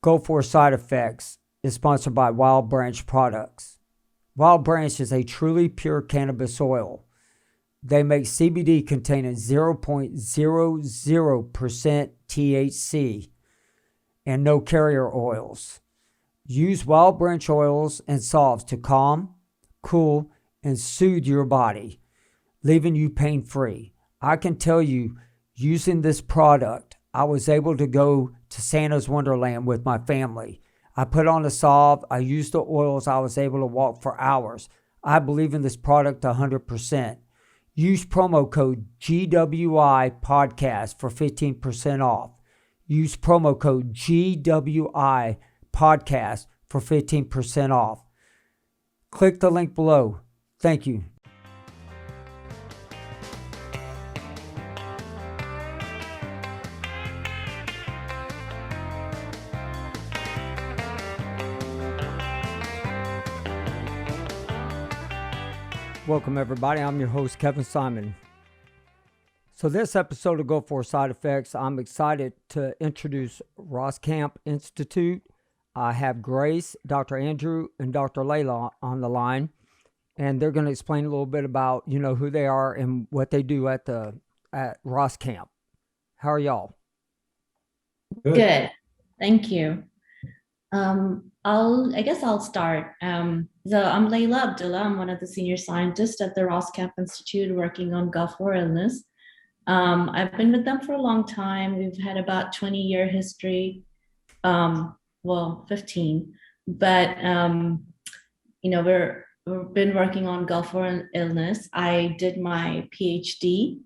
Go for Side Effects is sponsored by Wild Branch Products. Wild Branch is a truly pure cannabis oil. They make CBD containing 0.00% THC and no carrier oils. Use Wild Branch oils and salves to calm, cool, and soothe your body, leaving you pain-free. I can tell you, using this product, I was able to go to Santa's Wonderland with my family. I put on a salve, I used the oils, I was able to walk for hours. I believe in this product 100%. Use promo code GWI podcast for 15% off. Use promo code GWI podcast for 15% off. Click the link below. Thank you. Welcome, everybody. I'm your host, Kevin Simon. So this episode of Go For Side Effects, I'm excited to introduce Roskamp Institute. I have Grace, Dr. Andrew, and Dr. Layla on the line, and they're going to explain a little bit about, who they are and what they do at Roskamp. How are y'all? Good. Thank you. I guess I'll start. So I'm Layla Abdullah. I'm one of the senior scientists at the Roskamp Institute working on Gulf War illness. I've been with them for a long time. We've had about 20-year history, 15, but we've been working on Gulf War illness. I did my PhD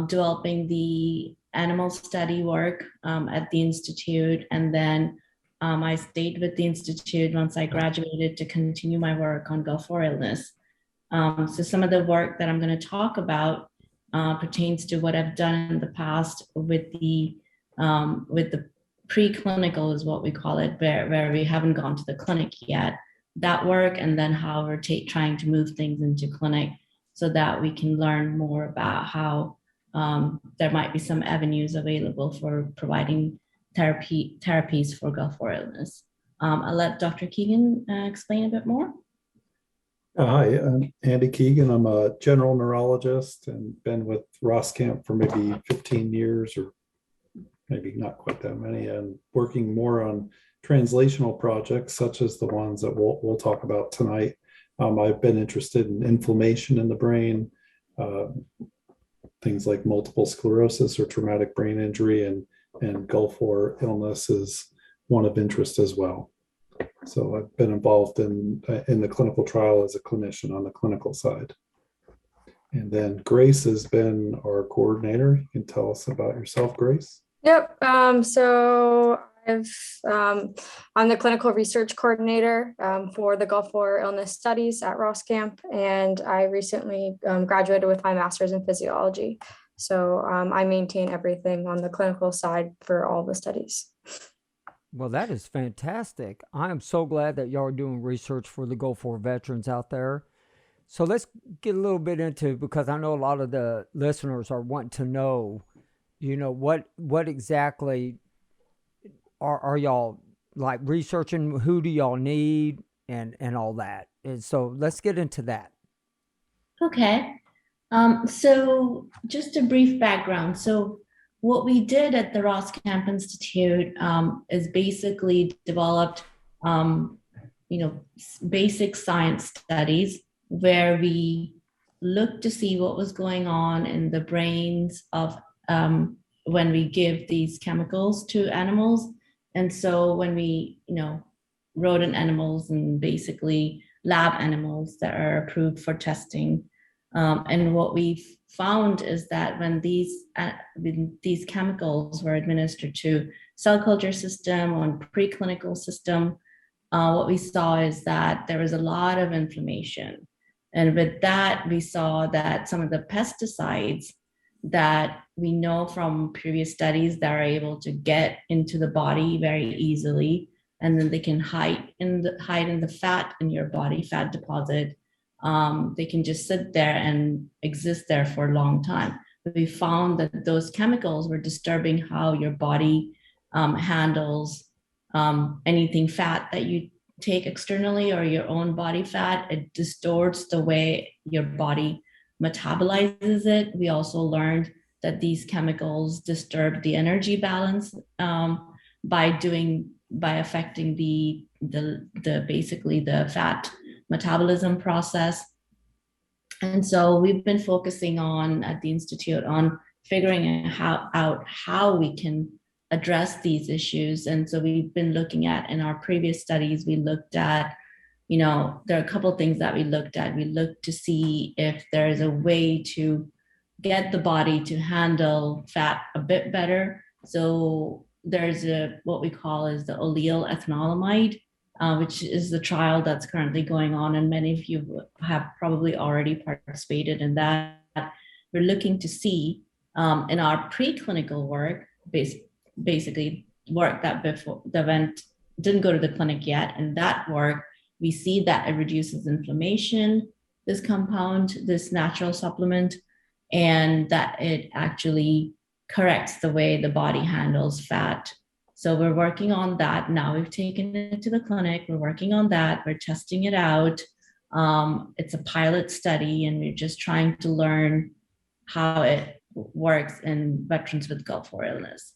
developing the animal study work at the Institute, and then I stayed with the Institute once I graduated to continue my work on Gulf War illness. So some of the work that I'm going to talk about pertains to what I've done in the past with the preclinical is what we call it, where we haven't gone to the clinic yet. That work, and then how we're trying to move things into clinic so that we can learn more about how there might be some avenues available for providing therapies for Gulf War illness. I'll let Dr. Keegan explain a bit more. Hi, I'm Andy Keegan. I'm a general neurologist and been with Roskamp for maybe 15 years, or maybe not quite that many, and working more on translational projects such as the ones that we'll talk about tonight. I've been interested in inflammation in the brain, things like multiple sclerosis or traumatic brain injury, and Gulf War illness is one of interest as well. So I've been involved in the clinical trial as a clinician on the clinical side. And then Grace has been our coordinator. You can tell us about yourself, Grace. Yep. So I'm the clinical research coordinator for the Gulf War illness studies at Roskamp, and I recently graduated with my master's in physiology. So I maintain everything on the clinical side for all the studies. Well, that is fantastic. I am so glad that y'all are doing research for the Gulf War veterans out there. So let's get a little bit into, because I know a lot of the listeners are wanting to know, what exactly are y'all like researching? Who do y'all need and all that? And so let's get into that. Okay. So just a brief background. So what we did at the Roskamp Institute is basically developed, basic science studies where we looked to see what was going on in the brains of when we give these chemicals to animals. And so when we, rodent animals and basically lab animals that are approved for testing, and what we found is that when these chemicals were administered to cell culture system or preclinical system, what we saw is that there was a lot of inflammation. And with that, we saw that some of the pesticides that we know from previous studies that are able to get into the body very easily, and then they can hide in the fat in your body, fat deposit. They can just sit there and exist there for a long time. But we found that those chemicals were disturbing how your body handles anything fat that you take externally or your own body fat, it distorts the way your body metabolizes it. We also learned that these chemicals disturb the energy balance by affecting the basically the fat metabolism process. And so we've been focusing on at the Institute on figuring out how we can address these issues. And so we've been looking at, in our previous studies, we looked at, there are a couple of things that we looked at. We looked to see if there is a way to get the body to handle fat a bit better. So there's what we call is the allele ethanolamide, which is the trial that's currently going on, and many of you have probably already participated in that. We're looking to see in our preclinical work, basically work that didn't go to the clinic yet. In that work, we see that it reduces inflammation, this compound, this natural supplement, and that it actually corrects the way the body handles fat. So we're working on that. Now we've taken it to the clinic. We're working on that. We're testing it out. It's a pilot study, and we're just trying to learn how it works in veterans with Gulf War illness.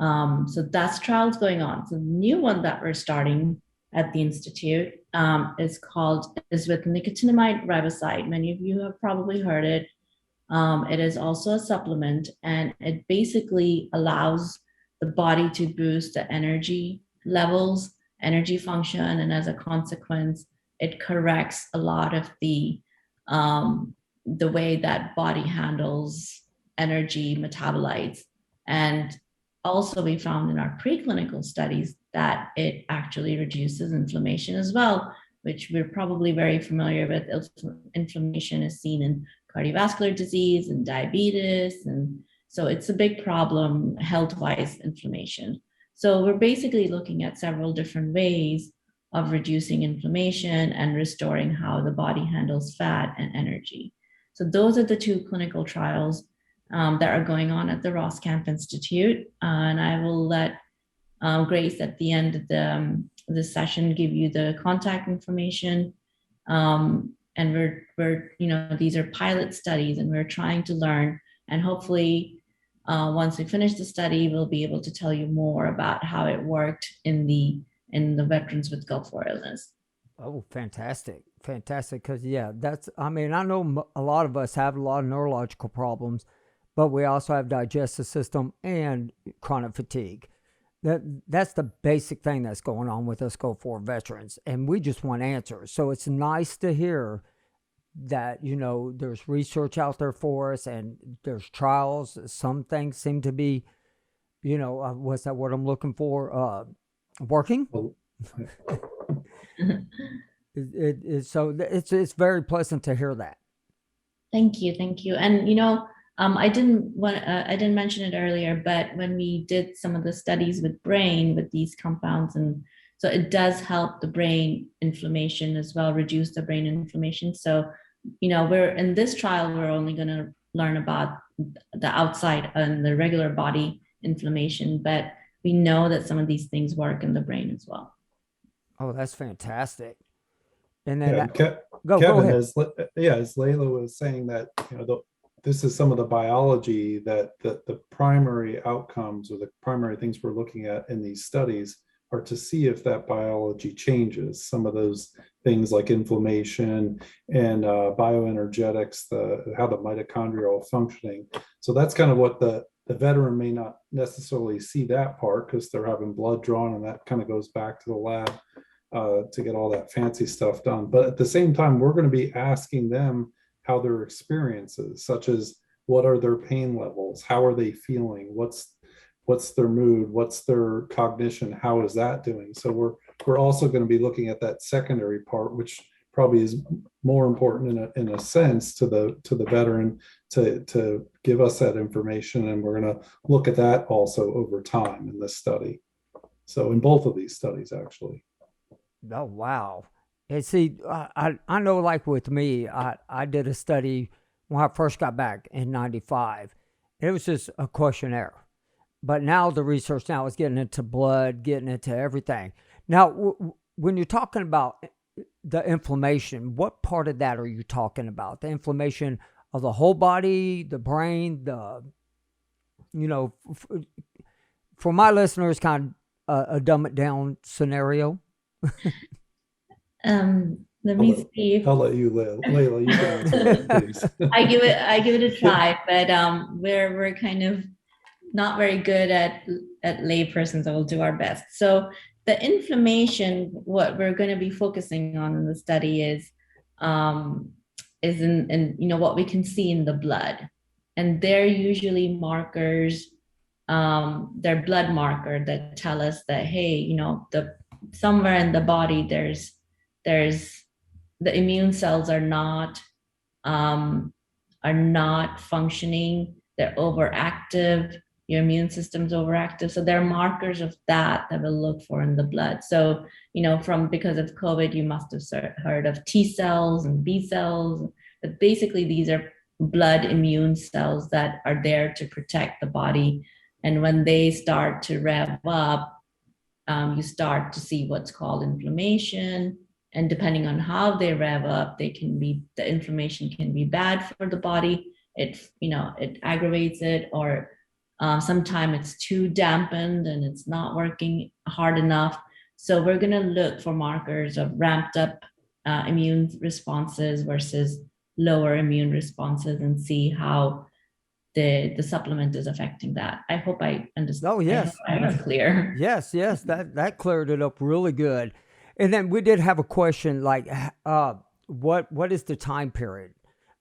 So that's trials going on. So the new one that we're starting at the Institute is with nicotinamide riboside. Many of you have probably heard it. It is also a supplement, and it basically allows the body to boost the energy levels, energy function, and as a consequence, it corrects a lot of the way that body handles energy metabolites. And also we found in our preclinical studies that it actually reduces inflammation as well, which we're probably very familiar with. Inflammation is seen in cardiovascular disease and diabetes. And so it's a big problem health-wise, inflammation. So we're basically looking at several different ways of reducing inflammation and restoring how the body handles fat and energy. So those are the two clinical trials that are going on at the Roskamp Institute. And I will let Grace at the end of the session give you the contact information. And we're these are pilot studies, and we're trying to learn, and hopefully once we finish the study, we'll be able to tell you more about how it worked in the veterans with Gulf War illness. Oh, fantastic. Because I know a lot of us have a lot of neurological problems, but we also have digestive system and chronic fatigue. That's the basic thing that's going on with us Gulf War veterans, and we just want answers. So it's nice to hear that there's research out there for us, and there's trials. Some things seem to be, what's that word I'm looking for? Working. So it's very pleasant to hear that. Thank you. And I didn't mention it earlier, but when we did some of the studies with brain with these compounds, and so it does help the brain inflammation as well, reduce the brain inflammation. So, we're in this trial, we're only going to learn about the outside and the regular body inflammation, but we know that some of these things work in the brain as well. Oh, that's fantastic. And then Kevin, go ahead. as Layla was saying, that this is some of the biology that the primary outcomes or the primary things we're looking at in these studies are to see if that biology changes. Some of those things like inflammation and bioenergetics, how the mitochondrial functioning. So that's kind of what the veteran may not necessarily see that part, because they're having blood drawn, and that kind of goes back to the lab to get all that fancy stuff done. But at the same time, we're going to be asking them how their experiences, such as what are their pain levels, how are they feeling, what's their mood, what's their cognition, how is that doing. So we're also going to be looking at that secondary part, which probably is more important in a sense to the veteran to give us that information, and we're going to look at that also over time in this study. So in both of these studies, actually. Oh, wow. And see, I know, like with me, I did a study when I first got back in 95. It was just a questionnaire. but now the research now is getting into blood, getting into everything. Now, when you're talking about the inflammation, what part of that are you talking about? The inflammation of the whole body, the brain, for my listeners, kind of a dumb it down scenario. Let me see if I'll let you, Layla, you can answer that, please. I give it a try, but we're kind of not very good at laypersons, so we'll do our best. So the inflammation, what we're going to be focusing on in the study is in what we can see in the blood, and they're usually markers. They're blood marker that tell us that, hey, somewhere in the body there's the immune cells are not functioning. They're overactive. Your immune system's overactive. So there are markers of that we'll look for in the blood. So, because of COVID, you must have heard of T cells and B cells, but basically these are blood immune cells that are there to protect the body. And when they start to rev up, you start to see what's called inflammation. And depending on how they rev up, the inflammation can be bad for the body. It aggravates it, or sometimes it's too dampened and it's not working hard enough. So we're going to look for markers of ramped up immune responses versus lower immune responses and see how the supplement is affecting that. I hope I understand. Oh, yes. I was clear. Yes, that cleared it up really good. And then we did have a question like, what is the time period?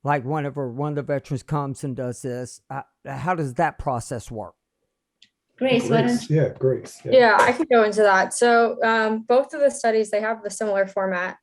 Like whenever one of the veterans comes and does this, how does that process work? Grace, Grace. Grace. Yeah, I could go into that. So both of the studies, they have the similar format.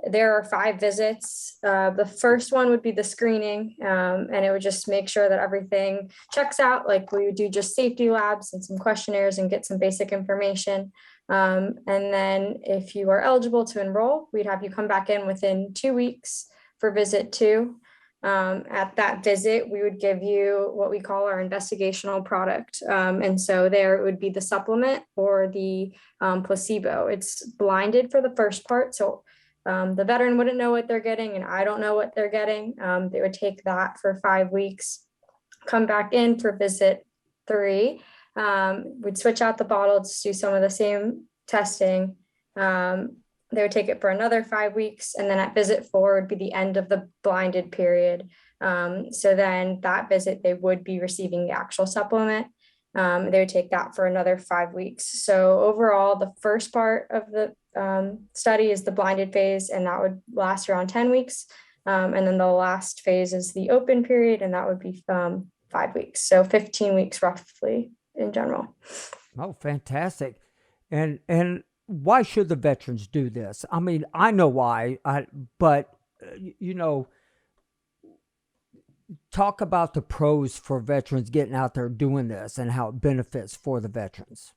There are 5 visits. The first one would be the screening, and it would just make sure that everything checks out. Like we would do just safety labs and some questionnaires and get some basic information. And then if you are eligible to enroll, we'd have you come back in within 2 weeks for visit 2. At that visit, we would give you what we call our investigational product. And so there it would be the supplement or the placebo. It's blinded for the first part. So the veteran wouldn't know what they're getting, and I don't know what they're getting. They would take that for 5 weeks, come back in for visit 3. We'd switch out the bottle to do some of the same testing. They would take it for another 5 weeks, and then at visit 4 would be the end of the blinded period. So then that visit, they would be receiving the actual supplement. They would take that for another 5 weeks. So overall, the first part of the study is the blinded phase, and that would last around 10 weeks. And then the last phase is the open period, and that would be 5 weeks. So 15 weeks roughly in general. Oh, fantastic. And why should the veterans do this? I mean, I know why, but talk about the pros for veterans getting out there doing this and how it benefits for the veterans.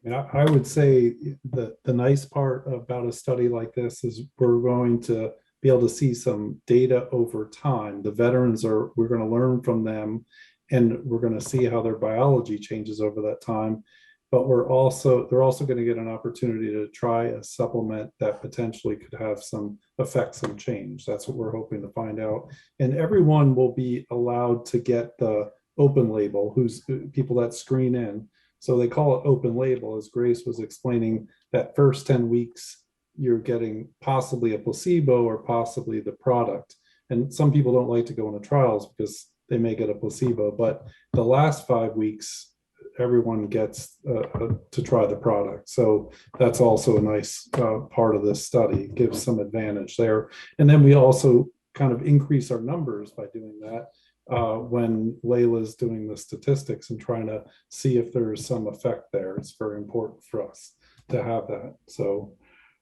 I would say the nice part about a study like this is we're going to be able to see some data over time. The veterans we're going to learn from them, and we're going to see how their biology changes over that time. But they're also going to get an opportunity to try a supplement that potentially could have some effects and change. That's what we're hoping to find out. And everyone will be allowed to get the open label, who's people that screen in. So they call it open label, as Grace was explaining. That first 10 weeks, you're getting possibly a placebo or possibly the product. And some people don't like to go into trials because they may get a placebo, but the last 5 weeks, everyone gets to try the product. So that's also a nice part of this study. It gives some advantage there. And then we also kind of increase our numbers by doing that when Layla's doing the statistics and trying to see if there's some effect there. It's very important for us to have that. So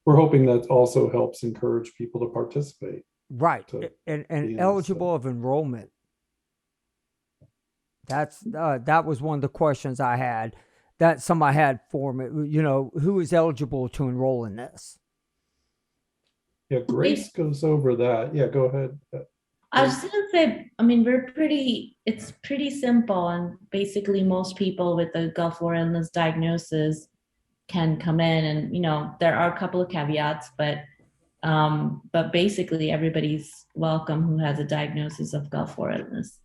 we're hoping that also helps encourage people to participate. Right. And eligible of enrollment. That was one of the questions I had that somebody had for me, who is eligible to enroll in this? Yeah, Grace goes over that. Yeah, go ahead. I was just gonna say, I mean, it's pretty simple, and basically most people with the Gulf War illness diagnosis can come in, and there are a couple of caveats, but basically everybody's welcome who has a diagnosis of Gulf War illness.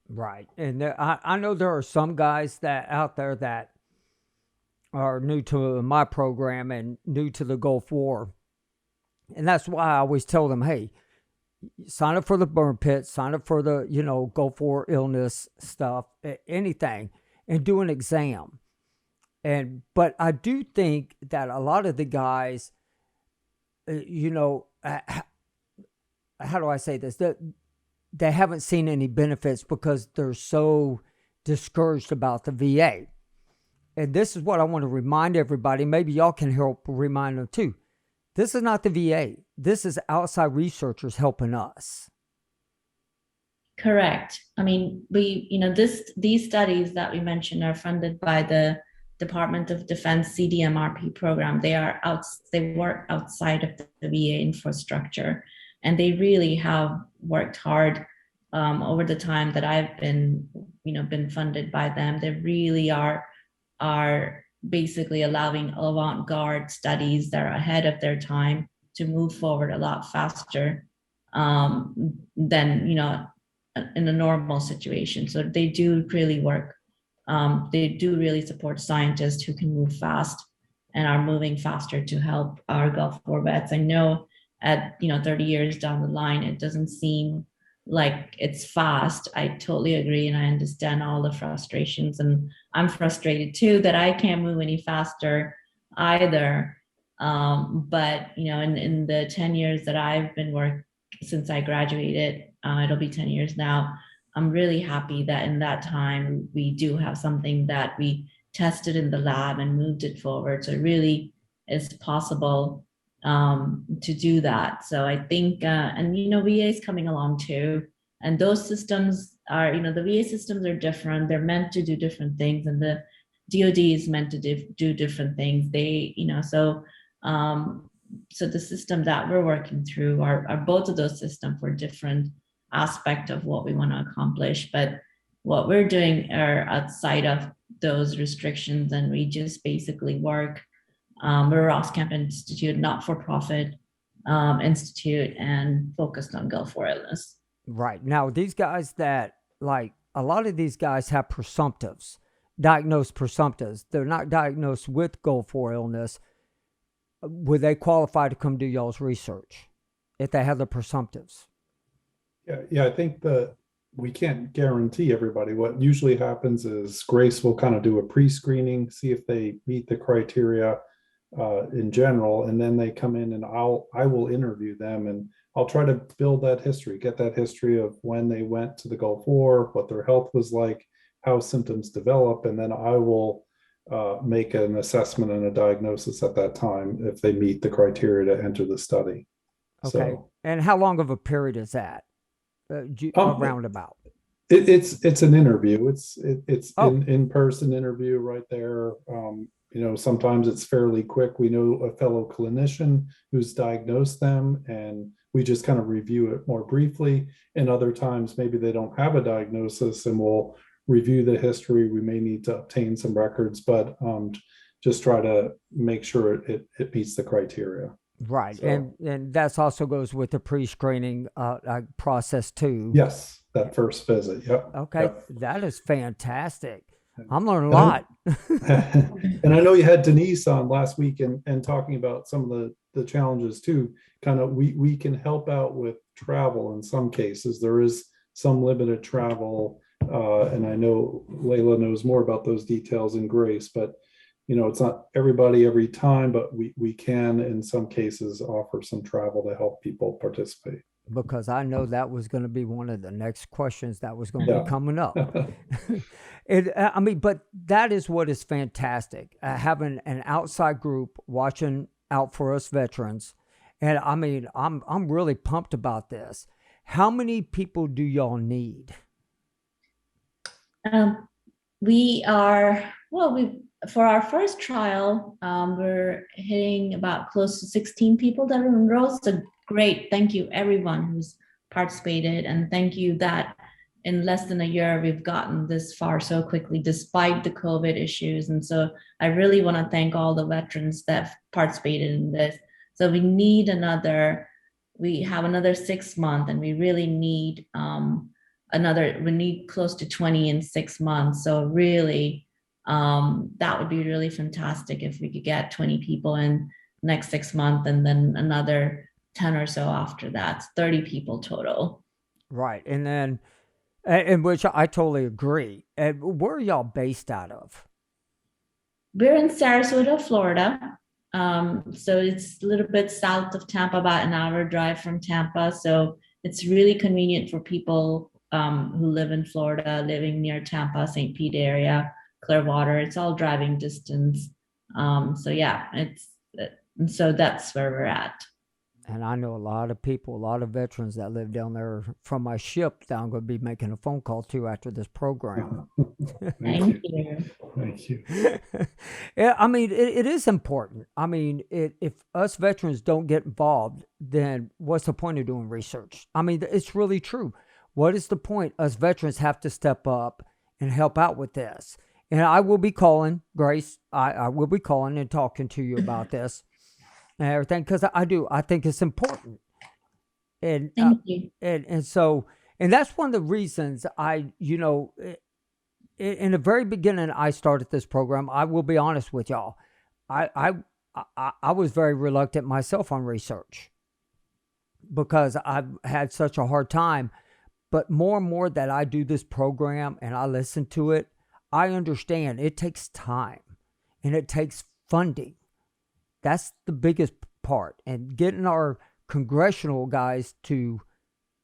Right. And I know there are some guys that out there that are new to my program and new to the Gulf War. And that's why I always tell them, hey, sign up for the burn pit, sign up for the, Gulf War illness stuff, anything, and do an exam. But I do think that a lot of the guys, how do I say this? That they haven't seen any benefits because they're so discouraged about the VA. And this is what I want to remind everybody. Maybe y'all can help remind them too. This is not the VA. This is outside researchers helping us. Correct. I mean, these studies that we mentioned are funded by the Department of Defense CDMRP program. They work outside of the VA infrastructure, and they really have worked hard over the time that I've been funded by them. They really are basically allowing avant-garde studies that are ahead of their time to move forward a lot faster than in a normal situation. So they do really work. They do really support scientists who can move fast and are moving faster to help our Gulf War vets. I know at 30 years down the line, it doesn't seem like it's fast. I totally agree, and I understand all the frustrations, and I'm frustrated too that I can't move any faster either. But in the 10 years that I've been working since I graduated, it'll be 10 years now. I'm really happy that in that time we do have something that we tested in the lab and moved it forward. So it really is possible to do that. So I think, and VA is coming along too. And those systems are, the VA systems are different. They're meant to do different things, and the DoD is meant to do different things. So the system that we're working through are both of those systems for different aspect of what we want to accomplish. But what we're doing are outside of those restrictions, and we just basically work. We're a Roskamp Institute, not-for-profit institute, and focused on Gulf War illness. Right. Now, these guys a lot of these guys have presumptives, diagnosed presumptives. They're not diagnosed with Gulf War illness. Would they qualify to come do y'all's research if they have the presumptives? Yeah, I think that we can't guarantee everybody. What usually happens is Grace will kind of do a pre-screening, see if they meet the criteria in general, and then they come in and I will interview them, and I'll try to build that history, get that history of when they went to the Gulf War, what their health was like, how symptoms develop, and then I will make an assessment and a diagnosis at that time if they meet the criteria to enter the study. Okay. So, and how long of a period is that? Roundabout. It's an interview. It's Oh. in-person interview right there. Sometimes it's fairly quick. We know a fellow clinician who's diagnosed them, and we just kind of review it more briefly. And other times, maybe they don't have a diagnosis, and we'll review the history. We may need to obtain some records, but just try to make sure it meets the criteria. Right. So, and that also goes with the pre-screening process too. yes, that first visit. Yep. Okay. Yep. That is fantastic. I'm learning a lot. And I know you had Denise on last week and talking about some of the challenges too. Kind of we can help out with travel in some cases. There is some limited travel, and I know Layla knows more about those details in Grace, but it's not everybody every time, but we can in some cases offer some travel to help people participate. Because I know that was going to be one of the next questions that was going to be coming up. But that is what is fantastic. Having an outside group watching out for us veterans. And I'm really pumped about this. How many people do y'all need? For our first trial, we're hitting about close to 16 people that are enrolled. So great. Thank you, everyone who's participated, and thank you that in less than a year we've gotten this far so quickly despite the COVID issues. And so I really want to thank all the veterans that participated in this. So we have another 6 months, and we really need we need close to 20 in 6 months. So really, that would be really fantastic if we could get 20 people in next 6 months, and then another 10 or so after that. It's 30 people total. Right. And then, in which I totally agree. Where are y'all based out of? We're in Sarasota, Florida. So it's a little bit south of Tampa, about an hour drive from Tampa. So it's really convenient for people who live in Florida, living near Tampa, St. Pete area, Clearwater. It's all driving distance. So yeah, so that's where we're at. And I know a lot of people, a lot of veterans that live down there from my ship that I'm going to be making a phone call to after this program. Thank you. Thank you. Yeah, I mean, it is important. I mean, if us veterans don't get involved, then what's the point of doing research? I mean, it's really true. What is the point? Us veterans have to step up and help out with this. And I will be calling, Grace, I will be calling and talking to you about this and everything, because I think it's important. And Thank you. and so, and that's one of the reasons in the very beginning I started this program. I will be honest with y'all. I was very reluctant myself on research because I've had such a hard time. But more and more that I do this program and I listen to it, I understand it takes time and it takes funding. That's the biggest part. And getting our congressional guys to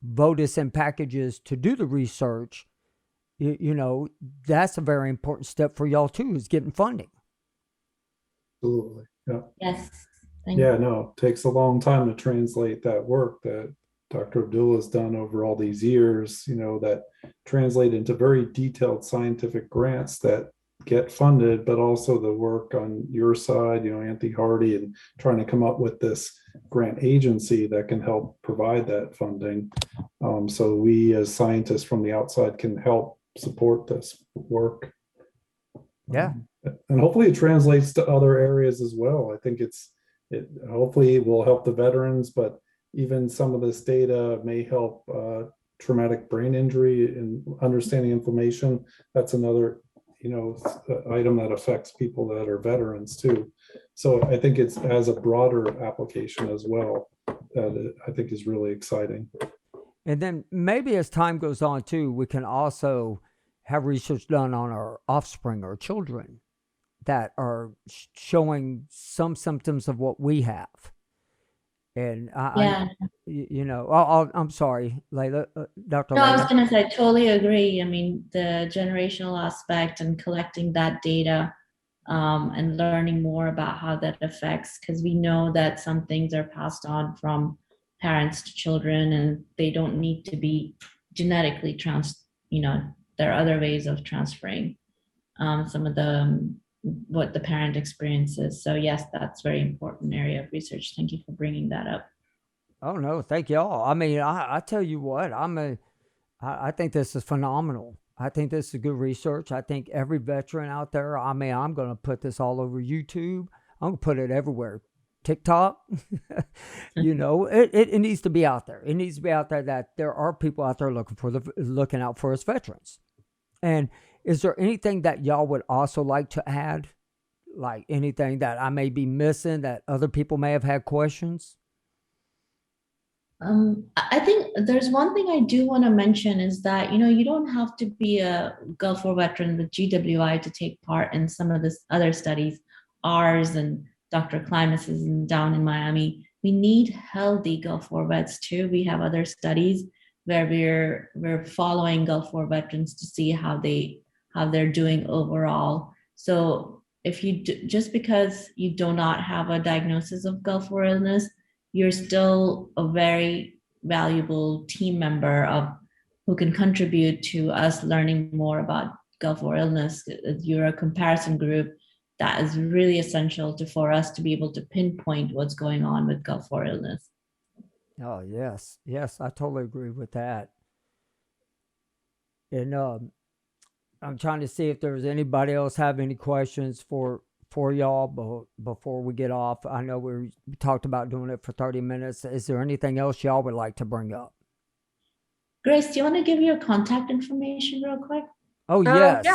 vote us in packages to do the research, that's a very important step for y'all too, is getting funding. Absolutely. Yeah. Yes. Yeah, no, it takes a long time to translate that work that Dr. Abdullah has done over all these years, that translate into very detailed scientific grants that get funded, but also the work on your side, Anthony Hardy, and trying to come up with this grant agency that can help provide that funding. So we as scientists from the outside can help support this work. Yeah. And hopefully it translates to other areas as well. I think it hopefully will help the veterans, but even some of this data may help traumatic brain injury and understanding inflammation. That's another item that affects people that are veterans too. So I think it has a broader application as well that I think is really exciting. And then maybe as time goes on too, we can also have research done on our offspring or children that are showing some symptoms of what we have. And I'm sorry, Layla, Dr. No, I was Layla. going to say, I totally agree. I mean, the generational aspect and collecting that data and learning more about how that affects, because we know that some things are passed on from parents to children and they don't need to be genetically there are other ways of transferring some of what the parent experiences. So yes, that's very important area of research. Thank you for bringing that up. Oh no, thank y'all. I mean, I tell you what, I think this is phenomenal. I think this is good research. I think every veteran out there, I'm going to put this all over YouTube. I'm going to put it everywhere. TikTok, it needs to be out there. It needs to be out there that there are people out there looking out for us veterans. And is there anything that y'all would also like to add? Like anything that I may be missing that other people may have had questions? I think there's one thing I do want to mention is that, you don't have to be a Gulf War veteran with GWI to take part in some of this other studies, ours and Dr. Klimas's down in Miami. We need healthy Gulf War vets too. We have other studies where we're following Gulf War veterans to see how they're doing overall. So if just because you do not have a diagnosis of Gulf War illness, you're still a very valuable team member who can contribute to us learning more about Gulf War illness. You're a comparison group that is really essential for us to be able to pinpoint what's going on with Gulf War illness. Oh, yes. Yes, I totally agree with that. And I'm trying to see if there's anybody else have any questions for y'all before we get off. I know we talked about doing it for 30 minutes. Is there anything else y'all would like to bring up? Grace, do you want to give your contact information real quick? Oh, yes.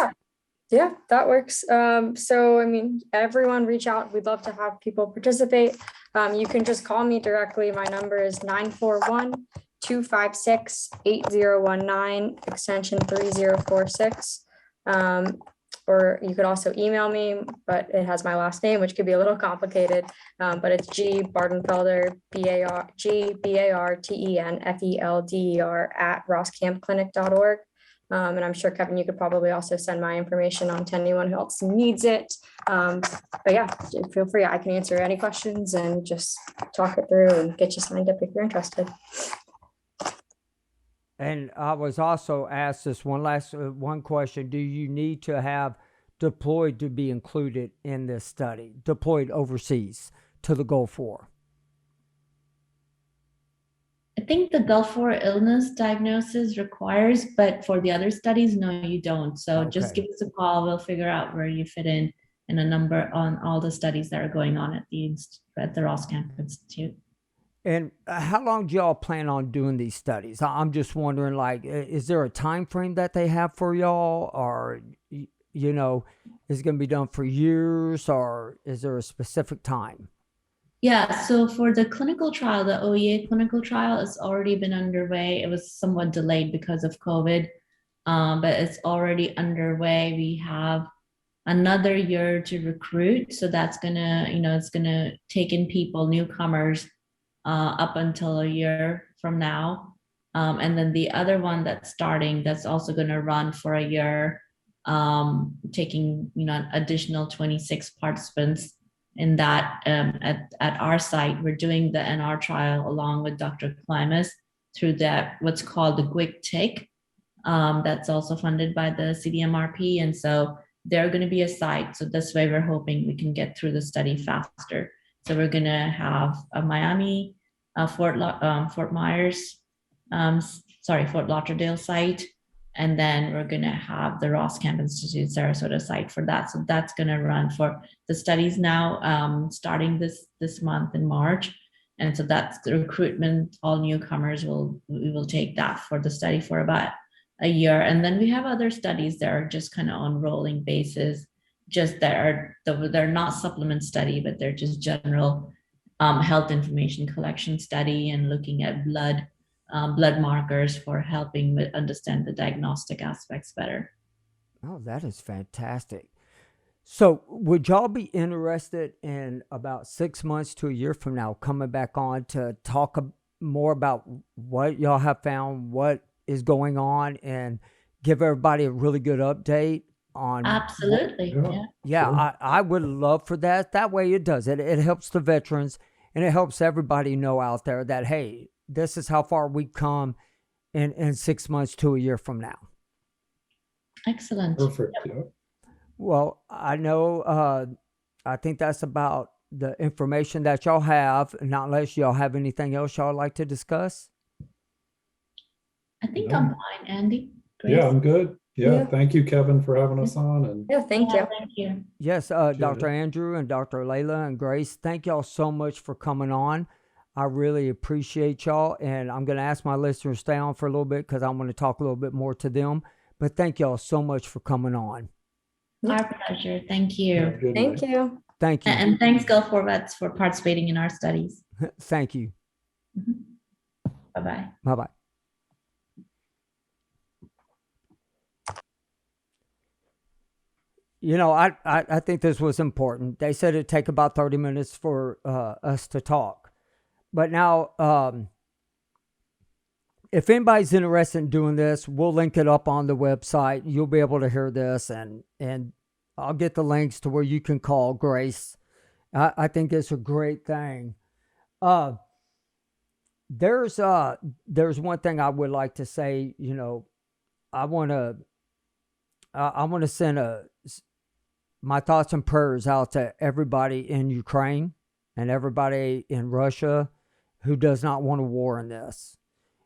Yeah, that works. So, I mean, everyone reach out. We'd love to have people participate. You can just call me directly. My number is 941-256-8019, extension 3046. Or you could also email me, but it has my last name, which could be a little complicated. But it's G Bartenfelder, Bartenfelder @roskampclinic.org. And I'm sure, Kevin, you could probably also send my information on to anyone who else needs it. But yeah, feel free. I can answer any questions and just talk it through and get you signed up if you're interested. And I was also asked this one question. Do you need to have deployed to be included in this study, deployed overseas to the Gulf War? I think the Gulf War illness diagnosis requires, but for the other studies, no, you don't. So just Okay. give us a call. We'll figure out where you fit in a number on all the studies that are going on at the Roskamp Institute. And how long do y'all plan on doing these studies? I'm just wondering, like, is there a time frame that they have for y'all, or is it going to be done for years, or is there a specific time? Yeah, so for the clinical trial, the OEA clinical trial has already been underway. It was somewhat delayed because of COVID, but it's already underway. We have another year to recruit, so that's it's gonna take in people, newcomers, up until a year from now. And then the other one that's starting, that's also gonna run for a year, taking an additional 26 participants in that. At our site, we're doing the NR trial along with Dr. Klimas through that what's called the GWIC-TIC. That's also funded by the CDMRP, and so they're going to be a site. So this way, we're hoping we can get through the study faster. So we're going to have a Miami, Fort Myers, Fort Lauderdale site, and then we're going to have the Roskamp Institute Sarasota site for that. So that's going to run for the studies now, starting this month in March. And so that's the recruitment. All newcomers we will take that for the study for about a year. And then we have other studies that are just kind of on rolling basis, just they're not supplement study, but they're just general health information collection study and looking at blood markers for helping understand the diagnostic aspects better. Oh, that is fantastic. So would y'all be interested in about 6 months to a year from now coming back on to talk more about what y'all have found, what is going on, and give everybody a really good update on? Absolutely. Yeah, Sure. I would love for that. That way it does. It helps the veterans, and it helps everybody know out there that, hey, this is how far we've come in 6 months to a year from now. Excellent. Perfect. Yeah. Well, I know, I think that's about the information that y'all have, not unless y'all have anything else y'all like to discuss. I think No. I'm fine, Andy. Grace? Yeah, I'm good. Yeah, Yeah. thank you, Kevin, for having us on. And Yeah, thank you. Thank you. Yes, Dr. Andrew and Dr. Layla and Grace, thank y'all so much for coming on. I really appreciate y'all, and I'm going to ask my listeners to stay on for a little bit because I want to talk a little bit more to them. But thank y'all so much for coming on. Our pleasure. Thank you. have a good Thank night. you. Thank you. And thanks, Gulf War Vets, for participating in our studies. Thank you. Bye-bye. Bye-bye. I think this was important. They said it'd take about 30 minutes for us to talk. But now, if anybody's interested in doing this, we'll link it up on the website. You'll be able to hear this, and I'll get the links to where you can call Grace. I think it's a great thing. There's one thing I would like to say. I want to send my thoughts and prayers out to everybody in Ukraine and everybody in Russia who does not want a war in this.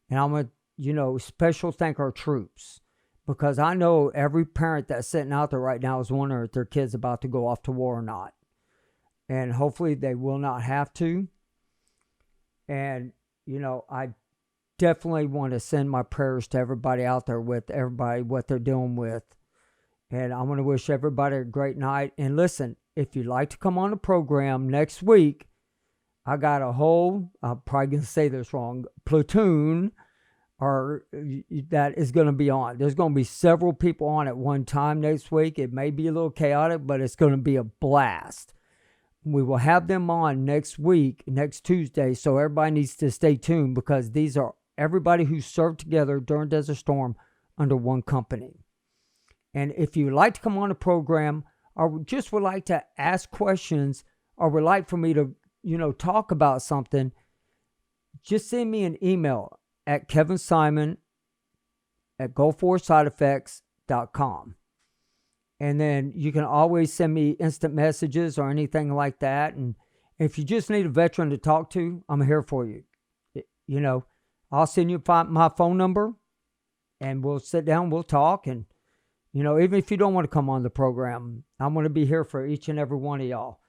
And I'm going to, special thank our troops, because I know every parent that's sitting out there right now is wondering if their kid's about to go off to war or not. And hopefully they will not have to. And, I definitely want to send my prayers to everybody out there, with everybody, what they're dealing with. And I want to wish everybody a great night. And listen, if you'd like to come on the program next week, I got a whole, I'm probably going to say this wrong, platoon that is going to be on. There's going to be several people on at one time next week. It may be a little chaotic, but it's going to be a blast. We will have them on next week, next Tuesday, so everybody needs to stay tuned, because these are everybody who served together during Desert Storm under one company. And if you would like to come on the program, or just would like to ask questions, or would like for me to, talk about something, just send me an email at kevinsimon@gulfwarsideeffects.com. And then you can always send me instant messages or anything like that. And if you just need a veteran to talk to, I'm here for you. I'll send you my phone number, and we'll sit down, we'll talk. And, even if you don't want to come on the program, I'm going to be here for each and every one of y'all.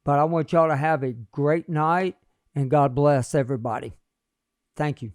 But I want y'all to have a great night, and God bless everybody. Thank you.